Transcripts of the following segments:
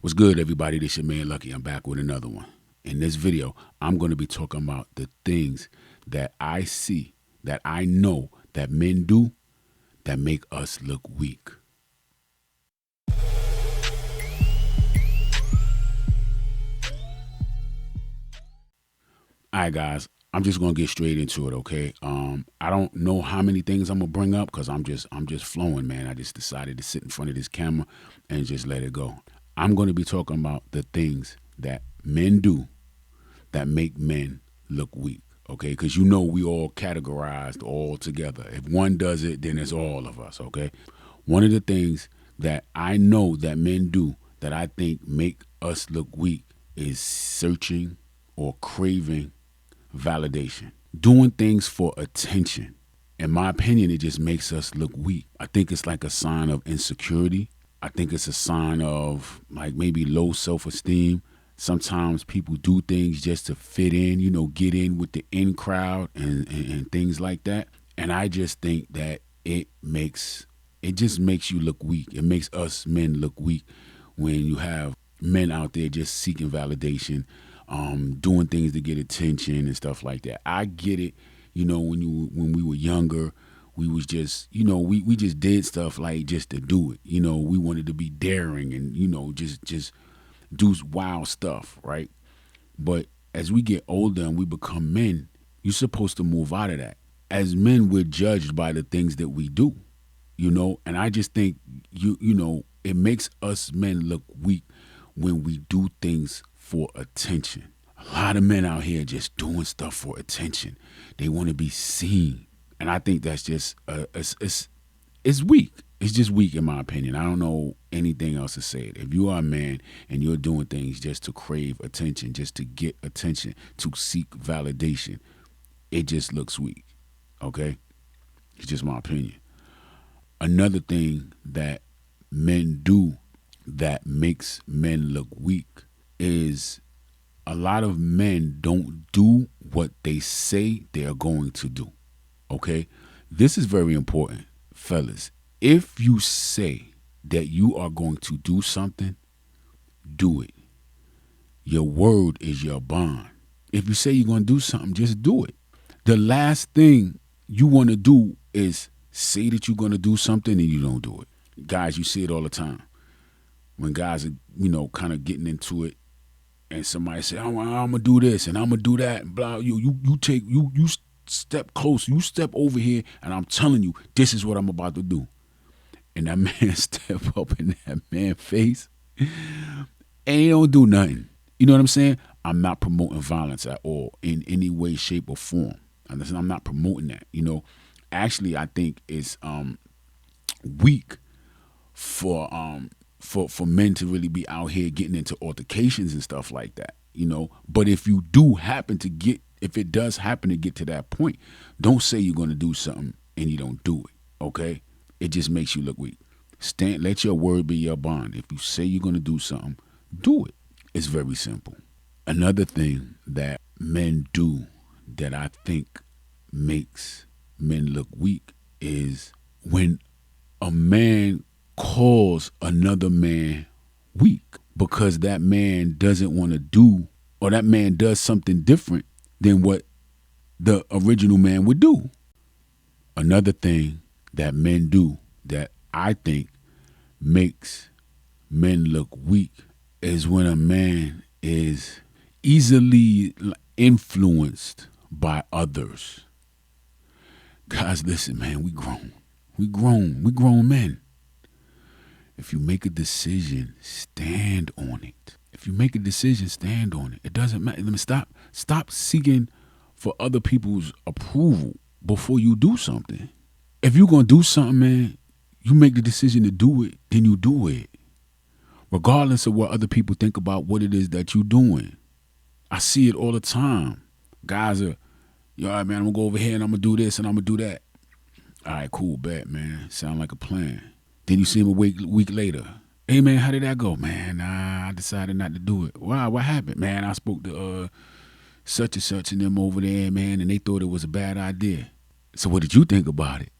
What's good, everybody? This your man Lucky. I'm back with another one. In this video, I'm going to be talking about the things that I see, that I know that men do that make us look weak. All right, guys. I'm just gonna get straight into it, okay? I don't know how many things I'm gonna bring up because I'm just flowing, man. I just decided to sit in front of this camera and just let it go. I'm gonna be talking about the things that men do that make men look weak, okay? Because you know we all categorized all together. If one does it, then it's all of us, okay? One of the things that I know that men do that I think make us look weak is searching or craving validation, doing things for attention. In my opinion, it just makes us look weak. I think it's like a sign of insecurity. I think it's a sign of like maybe low self-esteem. Sometimes people do things just to fit in, get in with the in crowd and things like that. And I just think that it just makes you look weak. It makes us men look weak when you have men out there just seeking validation, doing things to get attention and stuff like that. I get it. When we were younger, we was just, we just did stuff like just to do it. We wanted to be daring and, just do wild stuff, right? But as we get older and we become men, you're supposed to move out of that. As men, we're judged by the things that we do, and I just think it makes us men look weak when we do things for attention. A lot of men out here just doing stuff for attention. They want to be seen, and I think that's just it's weak. It's just weak in my opinion. I don't know anything else to say it. If you are a man and you're doing things just to crave attention, just to get attention, to seek validation, it just looks weak. Okay? It's just my opinion. Another thing that men do that makes men look weak is a lot of men don't do what they say they're going to do. Okay? This is very important, fellas. If you say that you are going to do something, do it. Your word is your bond. If you say you're going to do something, just do it. The last thing you want to do is say that you're going to do something and you don't do it. Guys, you see it all the time. When guys are, kind of getting into it and somebody say, I'm going to do this and I'm going to do that, and blah, you step close, you step over here and I'm telling you, this is what I'm about to do. And that man step up in that man's face and he don't do nothing. You know what I'm saying? I'm not promoting violence at all in any way, shape, or form. I'm not promoting that. Actually, I think it's weak for men to really be out here getting into altercations and stuff like that. But if you do happen to if it does happen to get to that point, don't say you're going to do something and you don't do it. Okay? It just makes you look weak. Let your word be your bond. If you say you're going to do something, do it. It's very simple. Another thing that men do that I think makes men look weak is when a man calls another man weak because that man doesn't want to do, or that man does something different than what the original man would do. Another thing that men do that I think makes men look weak is when a man is easily influenced by others. Guys, listen, man, we grown. We grown men. If you make a decision, stand on it. If you make a decision, stand on it. It doesn't matter. Let me stop seeking for other people's approval before you do something. If you're going to do something, man, you make the decision to do it, then you do it. Regardless of what other people think about what it is that you're doing. I see it all the time. Guys are, all right, man, I'm going to go over here and I'm going to do this and I'm going to do that. All right, cool, bet, man. Sound like a plan. Then you see him a week later. Hey, man, how did that go? Man, I decided not to do it. Wow, what happened? Man, I spoke to such and such and them over there, man, and they thought it was a bad idea. So what did you think about it?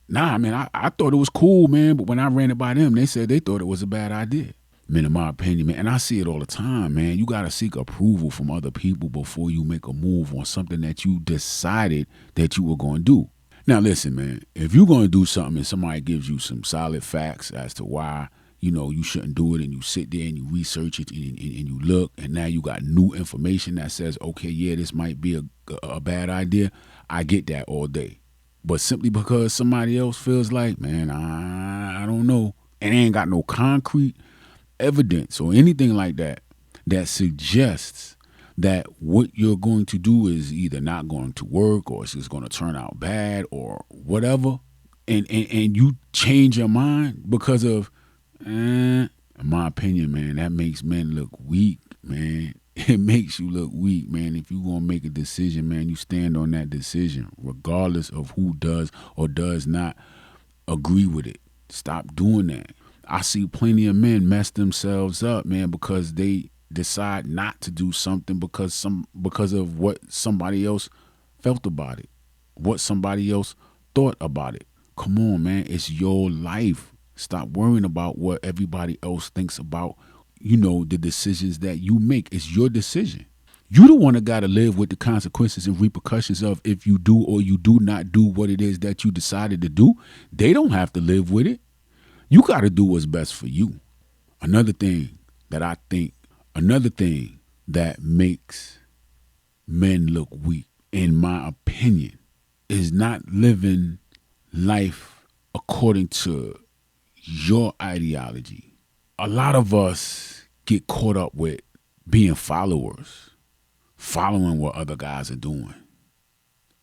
Nah, man, I thought it was cool, man, but when I ran it by them, they said they thought it was a bad idea. Man, in my opinion, man, and I see it all the time, man, you got to seek approval from other people before you make a move on something that you decided that you were going to do. Now, listen, man, if you're going to do something and somebody gives you some solid facts as to why, you shouldn't do it, and you sit there and you research it and you look, and now you got new information that says, okay, yeah, this might be a bad idea, I get that all day. But simply because somebody else feels like, man, I don't know, and they ain't got no concrete evidence or anything like that that suggests that what you're going to do is either not going to work or it's just going to turn out bad or whatever, and you change your mind because of, in my opinion, man, that makes men look weak, man. It makes you look weak, man. If you're going to make a decision, man, you stand on that decision regardless of who does or does not agree with it. Stop doing that. I see plenty of men mess themselves up, man, because they decide not to do something because of what somebody else felt about it, what somebody else thought about it. Come on, man, it's your life. Stop worrying about what everybody else thinks about, the decisions that you make. It's your decision. You the one that got to live with the consequences and repercussions of if you do or you do not do what it is that you decided to do. They don't have to live with it. You got to do what's best for you. Another thing that makes men look weak, in my opinion, is not living life according to your ideology. A lot of us get caught up with being followers, following what other guys are doing.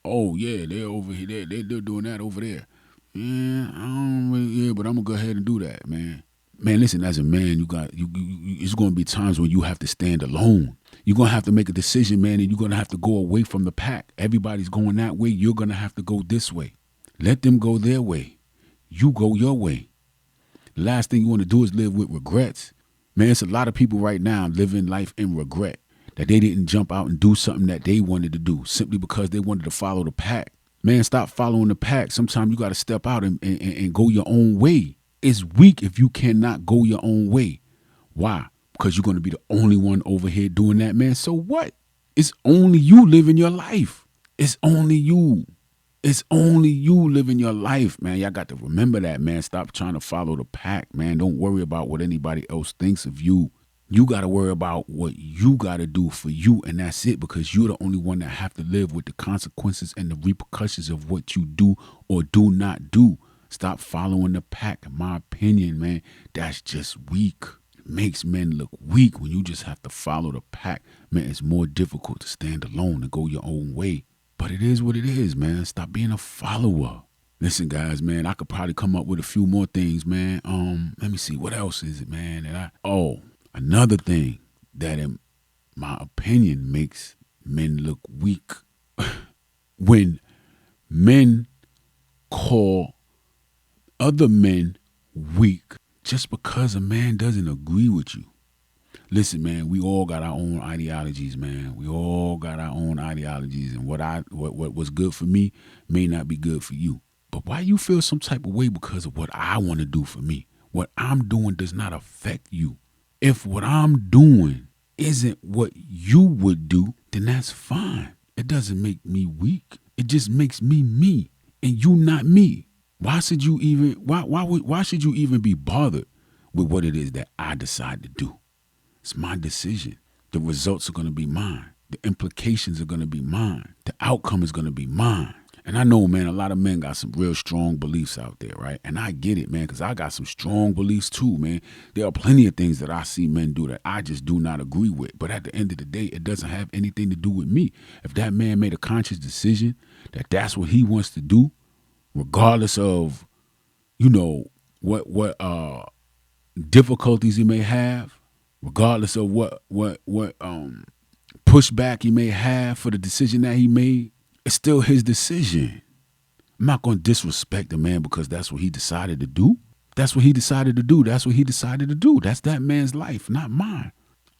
Oh, yeah, they're over here. They're doing that over there. Yeah, but I'm gonna go ahead and do that, man. Man, listen, as a man, it's gonna be times when you have to stand alone. You're gonna have to make a decision, man, and you're gonna have to go away from the pack. Everybody's going that way. You're gonna have to go this way. Let them go their way. You go your way. The last thing you want to do is live with regrets. Man, it's a lot of people right now living life in regret that they didn't jump out and do something that they wanted to do simply because they wanted to follow the pack. Man, stop following the pack. Sometimes you got to step out and go your own way. It's weak if you cannot go your own way. Why? Because you're going to be the only one over here doing that, man. So what? It's only you living your life. It's only you. It's only you living your life, man. Y'all got to remember that, man. Stop trying to follow the pack, man. Don't worry about what anybody else thinks of you. You got to worry about what you got to do for you, and that's it, because you're the only one that have to live with the consequences and the repercussions of what you do or do not do. Stop following the pack, in my opinion, man. That's just weak. It makes men look weak when you just have to follow the pack. Man, it's more difficult to stand alone and go your own way. But it is what it is, man. Stop being a follower. Listen, guys, man, I could probably come up with a few more things, man. Let me see. What else is it, man? Another thing that, in my opinion, makes men look weak when men call other men weak just because a man doesn't agree with you. Listen, man, we all got our own ideologies, man. We all got our own ideologies, and what was good for me may not be good for you. But why you feel some type of way because of what I want to do for me? What I'm doing does not affect you. If what I'm doing isn't what you would do, then that's fine. It doesn't make me weak. It just makes me me, and you not me. Why should you even be bothered with what it is that I decide to do? It's my decision. The results are going to be mine. The implications are going to be mine. The outcome is going to be mine. And I know, man, a lot of men got some real strong beliefs out there, right? And I get it, man, because I got some strong beliefs too, man. There are plenty of things that I see men do that I just do not agree with. But at the end of the day, it doesn't have anything to do with me. If that man made a conscious decision that that's what he wants to do, regardless of, what difficulties he may have, regardless of what pushback he may have for the decision that he made, it's still his decision. I'm not going to disrespect the man because that's what he decided to do. That's what he decided to do. That's what he decided to do. That's that man's life, not mine.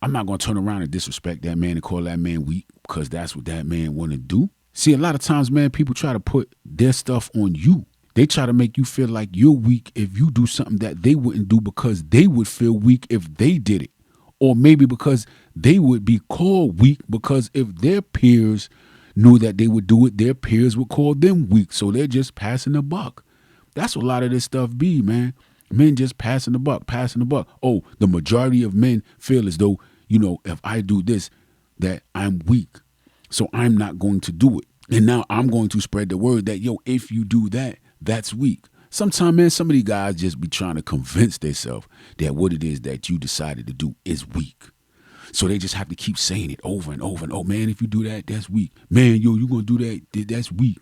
I'm not going to turn around and disrespect that man and call that man weak because that's what that man want to do. See, a lot of times, man, people try to put their stuff on you. They try to make you feel like you're weak if you do something that they wouldn't do because they would feel weak if they did it. Or maybe because they would be called weak because if their peers knew that they would do it, their peers would call them weak. So they're just passing the buck. That's what a lot of this stuff be, man. Men just passing the buck, passing the buck. Oh, the majority of men feel as though, if I do this, that I'm weak. So I'm not going to do it. And now I'm going to spread the word that, if you do that, that's weak. Sometimes, man, some of these guys just be trying to convince themselves that what it is that you decided to do is weak. So they just have to keep saying it over and over and over. Man, if you do that, that's weak. Man, you going to do that, that's weak.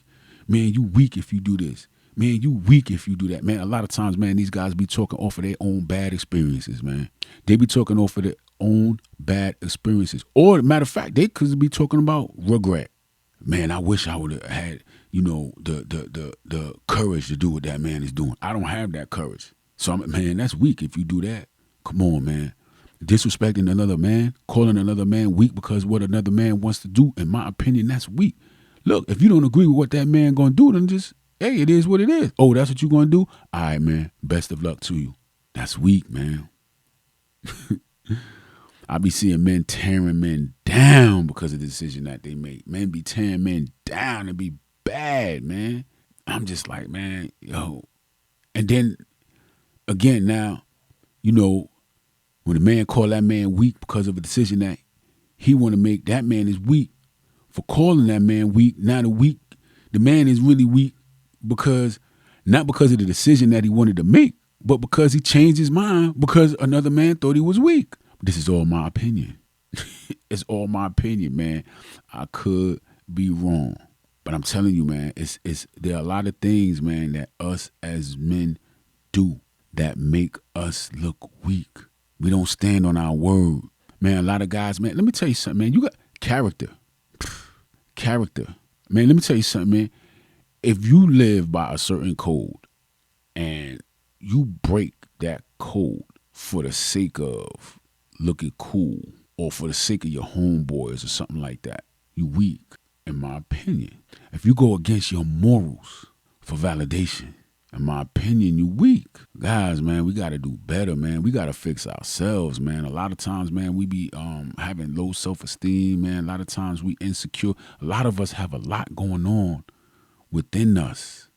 Man, you weak if you do this. Man, you weak if you do that. Man, a lot of times, man, these guys be talking off of their own bad experiences, man. They be talking off of their own bad experiences. Or, matter of fact, they could be talking about regret. Man, I wish I would have had, the courage to do what that man is doing. I don't have that courage. So, man, that's weak if you do that. Come on, man. Disrespecting another man, calling another man weak because what another man wants to do, in my opinion, that's weak. Look, if you don't agree with what that man going to do, then just, hey, it is what it is. Oh, that's what you going to do? All right, man. Best of luck to you. That's weak, man. I be seeing men tearing men down because of the decision that they make. Men be tearing men down and be bad, man. I'm just like, man, And then, again, now, when a man call that man weak because of a decision that he want to make, that man is weak for calling that man weak. Now the man is really weak not because of the decision that he wanted to make, but because he changed his mind because another man thought he was weak. This is all my opinion. It's all my opinion, man. I could be wrong. But I'm telling you, man, there are a lot of things, man, that us as men do that make us look weak. We don't stand on our word. Man, a lot of guys, man, let me tell you something, man. You got character. Character. Man, let me tell you something, man. If you live by a certain code and you break that code for the sake of looking cool or for the sake of your homeboys or something like that, you weak, in my opinion. If you go against your morals for validation, in my opinion, you weak. Guys, man, we got to do better, man. We got to fix ourselves, man. A lot of times, man, we be having low self-esteem, man. A lot of times we insecure. A lot of us have a lot going on within us.